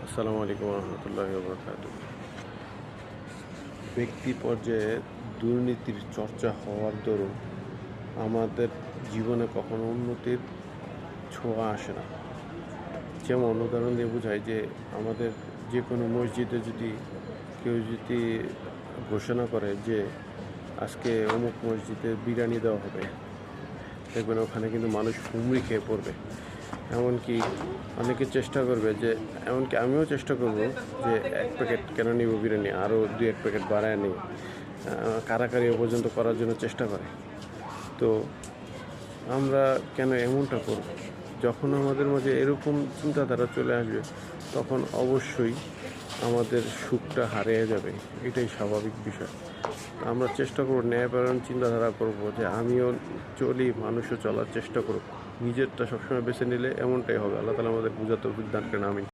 আসসালামু আলাইকুম রহমতুল্লাহি ওয়া বারাকাতুহু। ব্যক্তি পর্যায়ে দুর্নীতির চর্চা হওয়ার দরুন আমাদের জীবনে কখনো উন্নতির ছোঁয়া আসে না। যেমন উদাহরণ দিয়ে বোঝায় যে আমাদের যে কোনো মসজিদে যদি কেউ যদি ঘোষণা করে যে আজকে অমুক মসজিদে বিরিয়ানি দেওয়া হবে, দেখবেন ওখানে কিন্তু মানুষ হুমড়ি খেয়ে পড়বে। এমনকি অনেকে চেষ্টা করবে যে, এমনকি আমিও চেষ্টা করব যে ১ প্যাকেট কেন নিব বিরিয়ানি, আরও ২-১ প্যাকেট বাড়ায় নিই। কারাকারিও পর্যন্ত করার জন্য চেষ্টা করে। তো আমরা কেন এমনটা করব? যখন আমাদের মাঝে এরকম চিন্তাধারা চলে আসবে, তখন অবশ্যই আমাদের সুখটা হারিয়ে যাবে। এটাই স্বাভাবিক বিষয়। আমরা চেষ্টা করব, ন্যায়পরায়ণ চিন্তাধারা করব যে আমিও চলি, মানুষও চলার চেষ্টা করব। নিজেরটা সবসময় বেছে নিলে এমনটাই হবে। আল্লাহ তাআলা আমাদের বুঝার তৌফিক দান করেন। আমিন।